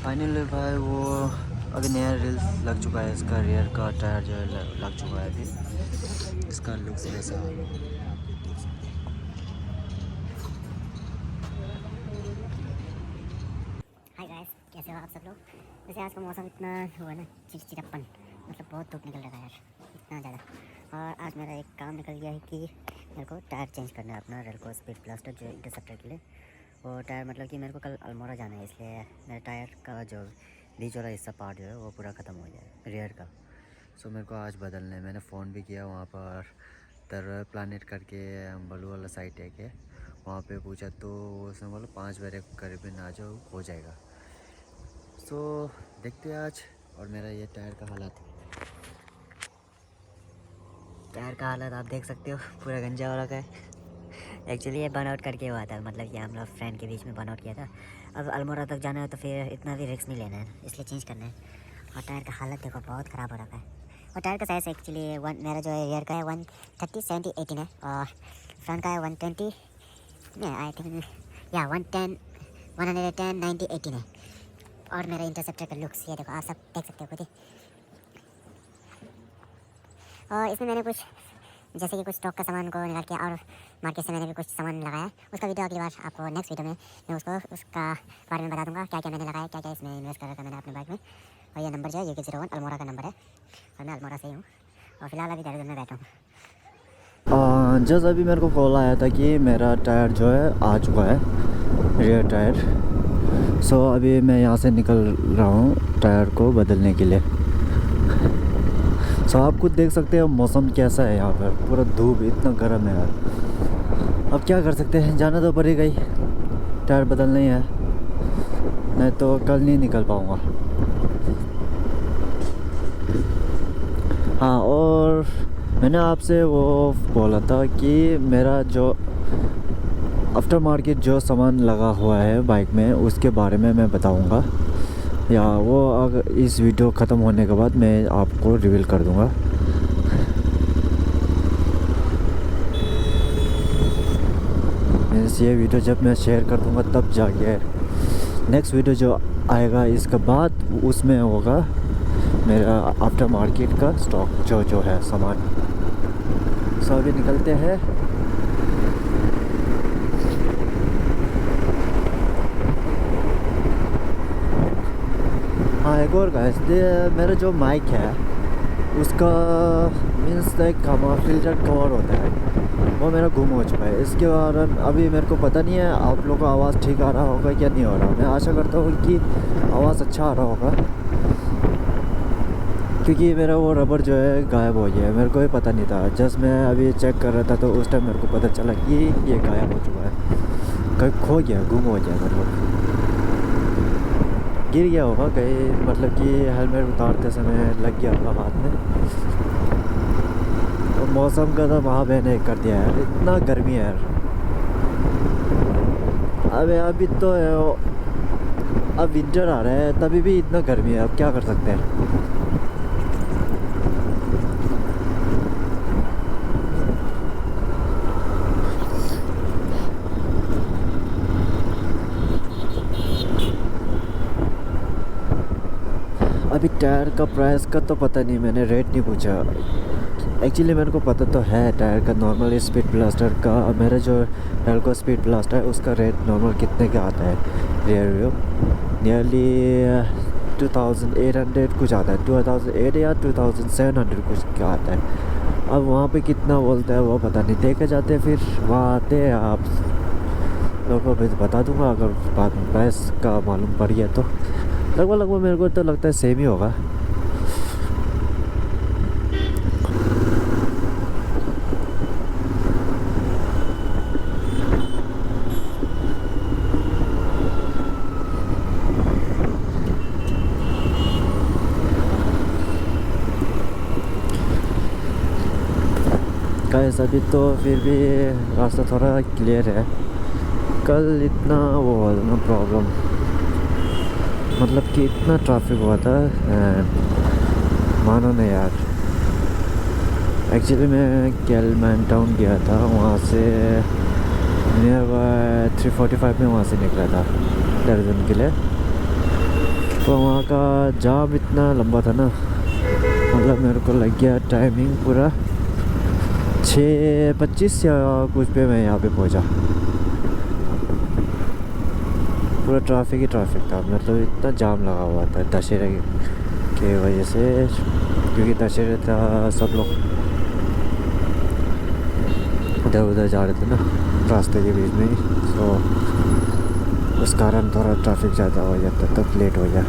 Finally भाई वो अभी नया रील्स लग चुका है। इसका रियर का टायर जो है लग चुका है अभी। इसका लुक्स ऐसा देख सकते हैं। हाय गाइस, कैसे हो आप सब लोग। वैसे आज का मौसम इतना हुआ ना चिड़चिड़ापन, मतलब बहुत धूप निकल रहा है यार, इतना ज़्यादा। और आज मेरा एक काम निकल गया है कि मेरे को टायर चेंज करना है अपना रेलको स्पीड ब्लास्टर जो इंटरसेप्टर के लिए। वो टायर मतलब कि मेरे को कल अल्मोड़ा जाना है, इसलिए मेरे टायर का जो बीच वाला हिस्सा पार्ट जो है वो पूरा ख़त्म हो गया रियर का। सो मेरे को आज बदलना है। मैंने फ़ोन भी किया वहाँ पर तर प्लानिट करके बलू वाला साइट है कि वहाँ पे पूछा तो उसने बोला 5 बजे करीबन आ जाओ, हो जाएगा। सो देखते हैं आज। और मेरा ये टायर का हालत आप देख सकते हो, पूरा गंजा हो रखा है। एक्चुअली ये बर्नआउट करके हुआ था, मतलब कि हम लोग फ्रेंड के बीच में बर्नआउट किया था। अब अल्मोड़ा तक जाना है तो फिर इतना भी रिस्क नहीं लेना है, इसलिए चेंज करना है। और टायर का हालत देखो, बहुत ख़राब हो रखा है। और टायर का साइज़ एक्चुअली मेरा जो है रियर का है 130/70/18 है, और फ्रंट का है 120 नहीं आई थिंक या 110/90/18 है। और मेरा इंटरसेप्टर का लुक्स ये देखो, आप सब देख सकते हो खुद ही। और इसमें मैंने कुछ जैसे कि कुछ स्टॉक का सामान को निकाल किया, और मार्केट से मैंने भी कुछ सामान लगाया। उसका वीडियो अगली बार आपको नेक्स्ट वीडियो में मैं उसका बारे में बता दूंगा, क्या क्या मैंने लगाया, क्या क्या इसमें इन्वेस्ट कर रखा मैंने अपने बाइक में। और ये नंबर जो है UK01 अल्मोड़ा का नंबर है, और मैं अल्मोड़ा से ही हूँ। और फिलहाल अभी देहरादून में बैठा हूँ। जस्ट अभी मेरे को कॉल आया था कि मेरा टायर जो है आ चुका है, रियर टायर। सो अभी मैं यहाँ से निकल रहा हूँ टायर को बदलने के लिए। सो आप खुद देख सकते हो मौसम कैसा है यहाँ पर, पूरा धूप, इतना गर्म है यार। अब क्या कर सकते हैं, जाना तो पड़ेगा ही, टायर बदलना ही है, नहीं तो कल नहीं निकल पाऊँगा। हाँ, और मैंने आपसे वो बोला था कि मेरा जो आफ्टर मार्केट जो सामान लगा हुआ है बाइक में उसके बारे में मैं बताऊंगा, या वो अगर इस वीडियो ख़त्म होने के बाद मैं आपको रिवील कर दूंगा। मीन्स ये वीडियो जब मैं शेयर कर दूंगा तब जाके नेक्स्ट वीडियो जो आएगा इसके बाद उसमें होगा मेरा आफ्टर मार्केट का स्टॉक जो है सामान। सो अभी निकलते हैं। हाँ, एक और गाइस, मेरा जो माइक है उसका मीन्स एक फिल्टर कवर होता है, वो मेरा गुम हो चुका है। इसके कारण अभी मेरे को पता नहीं है आप लोगों को आवाज़ ठीक आ रहा होगा क्या नहीं हो रहा। मैं आशा करता हूँ कि आवाज़ अच्छा आ रहा होगा, क्योंकि मेरा वो रबर जो है गायब हो गया है। मेरे को भी पता नहीं था, जस्ट मैं अभी चेक कर रहा था तो उस टाइम मेरे को पता चला कि ये गायब हो चुका है, कहीं खो गया, गुम हो गया, मतलब गिर गया होगा कहीं, मतलब कि हेलमेट उतारते समय लग गया होगा हाथ में। और मौसम का तो वहाँ मैंने कर दिया है, इतना गर्मी है यार। अभी तो अब विंटर आ रहा है तभी भी इतना गर्मी है, अब क्या कर सकते हैं। अभी टायर का प्राइस का तो पता नहीं, मैंने रेट नहीं पूछा। एक्चुअली मेरे को पता तो है टायर का नॉर्मल स्पीड ब्लास्टर का, मेरा जो रेलको स्पीड ब्लास्टर है उसका रेट नॉर्मल कितने का आता है रियर व्यू, नियरली 2800 कुछ आता है, 2008 या 2700 कुछ का आता है। अब वहाँ पे कितना बोलता है वो पता नहीं, देखे जाते फिर वहाँ आते हैं, आप लोगों को बता दूँगा अगर प्राइस का मालूम पड़ गया तो। लगभग मेरे को तो लगता है सेम ही होगा। गाइस अभी तो फिर भी रास्ता थोड़ा क्लियर है, कल इतना वो ना प्रॉब्लम, मतलब कि इतना ट्रैफिक हुआ था, मानो नहीं यार। एक्चुअली मैं कैलमैन टाउन गया था, वहाँ से नियर बाय 3:45 में वहाँ से निकला था देहरादून के लिए। तो वहाँ का जाम इतना लंबा था ना, मतलब मेरे को लग गया टाइमिंग पूरा 6:25 या कुछ पे मैं यहाँ पे पहुँचा। पूरा ट्रैफिक ही ट्रैफिक था, मतलब इतना जाम लगा हुआ था दशहरे के वजह से, क्योंकि दशहरे था, सब लोग इधर उधर जा रहे थे ना रास्ते के बीच में ही, तो उस कारण थोड़ा ट्रैफिक ज़्यादा हो जाता, तब लेट हो गया।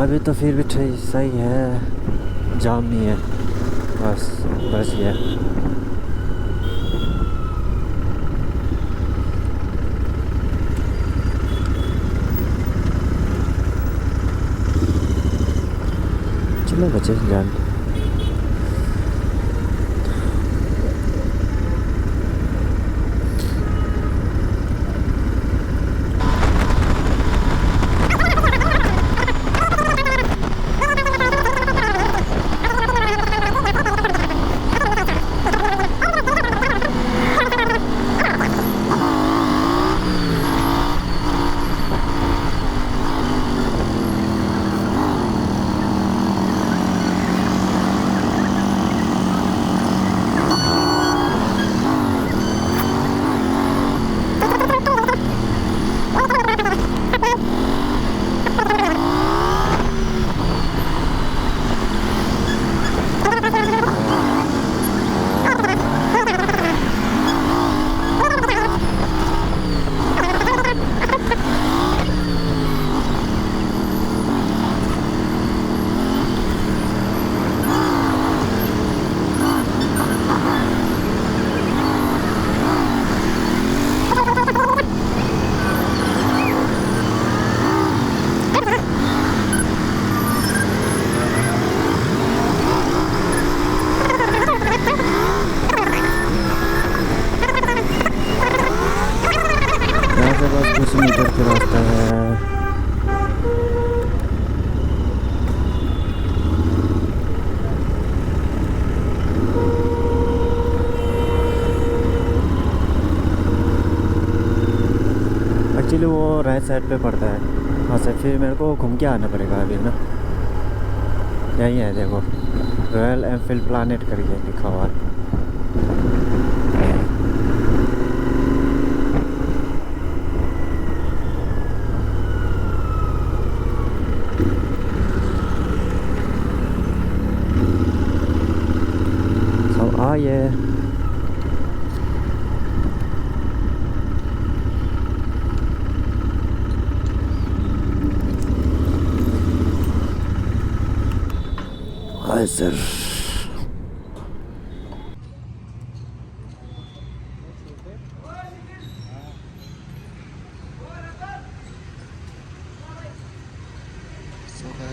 अभी तो फिर भी ठीक सही है, जाम नहीं है, बस ये चलो बच्चे जान। कुछ मीटर का रास्ता है। एक्चुअली वो राइट साइड पे पड़ता है, वहाँ से फिर मेरे को घूम के आना पड़ेगा अभी ना। यही है देखो, रॉयल एनफील्ड प्लानेट करके लिखा हुआ है। ये हाय सर।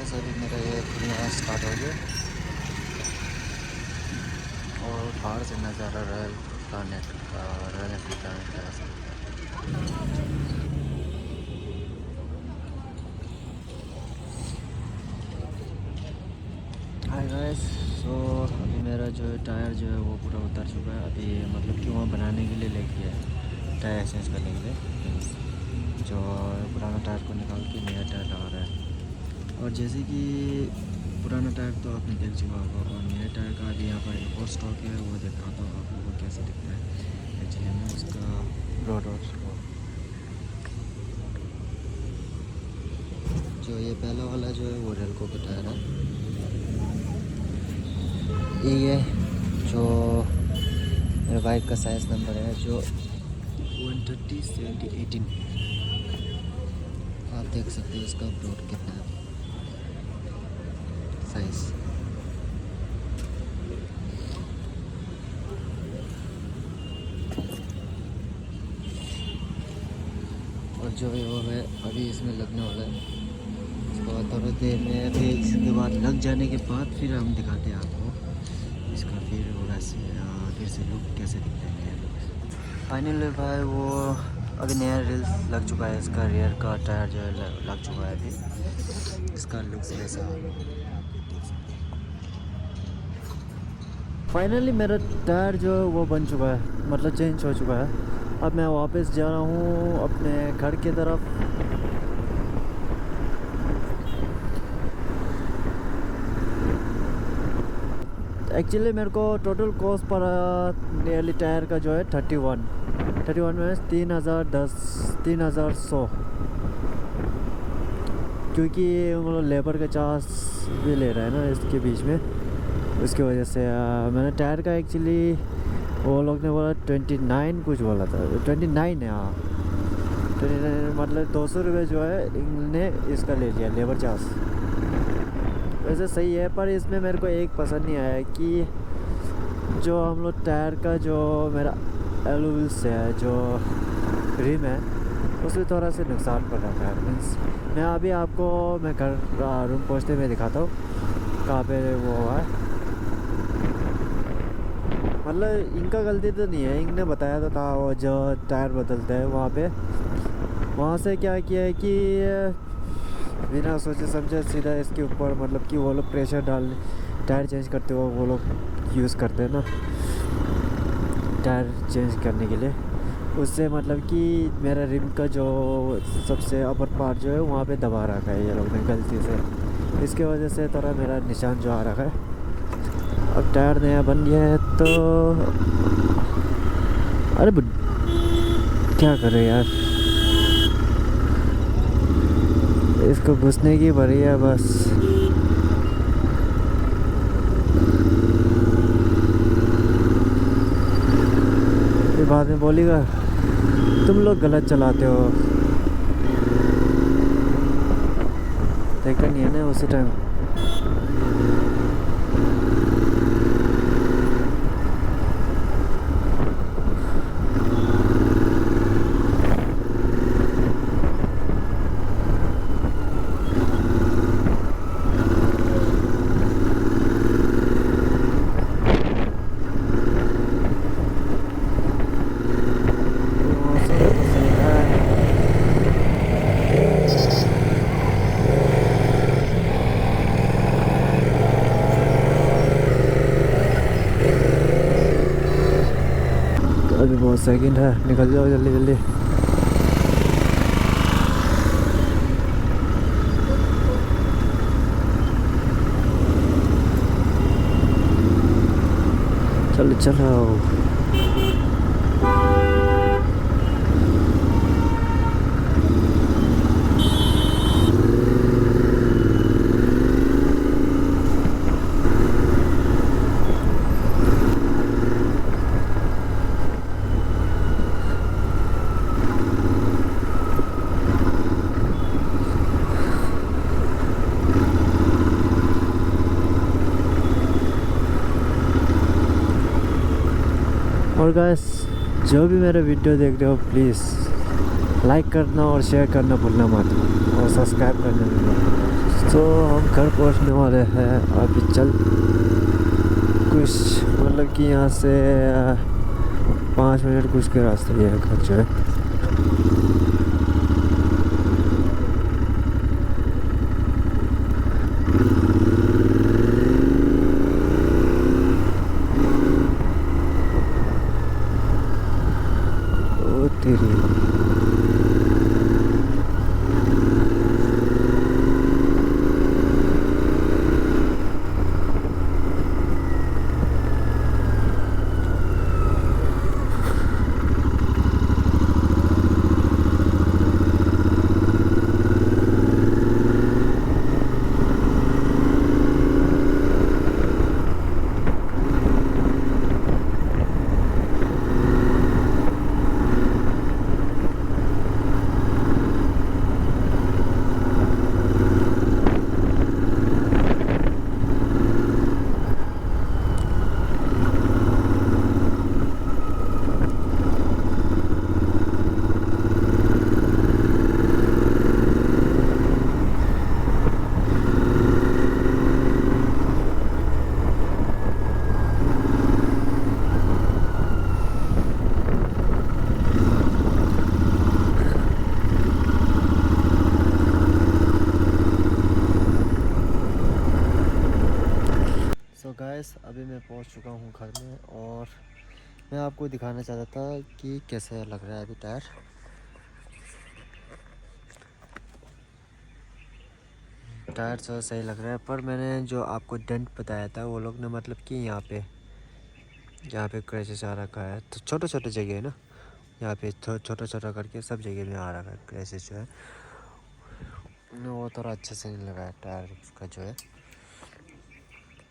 अभी मेरा ये खुलना स्टार्ट हो गया और बाहर से नज़ारा रॉयल प्लानेट का, रॉयल एनफील्ड प्लानेट का। हाय गाइस, सो अभी मेरा जो टायर जो है वो पूरा उतर चुका है। अभी मतलब कि वहाँ बनाने के लिए लेके गया टायर चेंज करने के लिए, जो पुराना टायर को निकाल के नया टायर लगा रहा है। और जैसे कि पुराना टायर तो आपने देख चुका होगा, और नया टायर का अभी यहाँ पर एक और स्टॉक है, वो दिखाता हूँ आप लोगों को कैसे दिखता है। एक्चुअली मैं उसका रोड जो ये पहला वाला जो है वो रेलको का टायर है। ये जो मेरे बाइक का साइज़ नंबर है जो 130/70/18, आप देख सकते हो इसका ब्रॉड कितना है साइज़। और जो है वो है अभी इसमें लगने वाला है, इसको बाद थोड़ी देर में, फिर इसके बाद लग जाने के बाद फिर हम दिखाते हैं आपको इसका फिर वो वैसे फिर से लुक कैसे दिखता है नया लुक। फाइनली भाई वो अभी नया रिल्स लग चुका है, इसका रियर का टायर जो है लग चुका है अभी। इसका लुक ऐसा फाइनली मेरा टायर जो है वो बन चुका है, मतलब चेंज हो चुका है। अब मैं वापस जा रहा हूँ अपने घर की तरफ। एक्चुअली मेरे को टोटल कॉस्ट पड़ा नियरली टायर का जो है 31 में 3100, क्योंकि वो लोग लेबर का चार्ज भी ले रहा है ना इसके बीच में, उसकी वजह से मैंने टायर का एक्चुअली वो लोग ने बोला 29 कुछ बोला था, 29 है हाँ, 29 मतलब 200 रुपये जो है इनने इसका ले लिया लेबर चार्ज। वैसे सही है, पर इसमें मेरे को एक पसंद नहीं आया कि जो हम लोग टायर का जो मेरा एलोविल्स है जो रिम है उसमें थोड़ा सा नुकसान पड़ रहा है। मीन्स मैं अभी आपको मैं घर रूम पहुँचते हुए दिखाता हूँ कहाँ पे वो हुआ है। मतलब इनका गलती तो नहीं है, इनने बताया तो था वो जो टायर बदलते हैं वहाँ से क्या किया है कि बिना सोचे समझे सीधा इसके ऊपर मतलब कि वो लोग प्रेशर डाल टायर चेंज करते हो, वो लोग यूज़ करते हैं ना टायर चेंज करने के लिए। उससे मतलब कि मेरा रिम का जो सबसे अपर पार्ट जो है वहाँ पे दबा रखा है ये लोग ने गलती से, इसके वजह से थोड़ा मेरा निशान जो आ रखा है। अब टायर नया बन गया है तो अरे क्या करे यार, इसको घुसने की भरी है बस। फिर बाद में बोलेगा तुम लोग गलत चलाते हो, देखा नहीं है ना उसी टाइम। अभी बहुत सेकंड है, निकल जाओ जल्दी जल्दी। चलो चलो और गाइस जो भी मेरा वीडियो देख रहे हो प्लीज़ लाइक करना और शेयर करना भूलना मत, और सब्सक्राइब करना भी मत भूलना। तो हम घर पहुंचने वाले हैं अभी, चल कुछ मतलब कि यहाँ से 5 मिनट कुछ के रास्ते ये है घर जो है। ओ तेरी गाइस अभी मैं पहुंच चुका हूं घर में, और मैं आपको दिखाना चाहता था कि कैसे लग रहा है अभी टायर तो सही लग रहा है, पर मैंने जो आपको डेंट बताया था वो लोग ने मतलब कि यहाँ पे क्रैशेस आ रखा है, तो छोटे छोटे जगह है ना, यहाँ पे छोटा छोटा करके सब जगह में आ रखा है क्रैशेस जो है, वो थोड़ा अच्छे से नहीं लगा है टायर का जो है।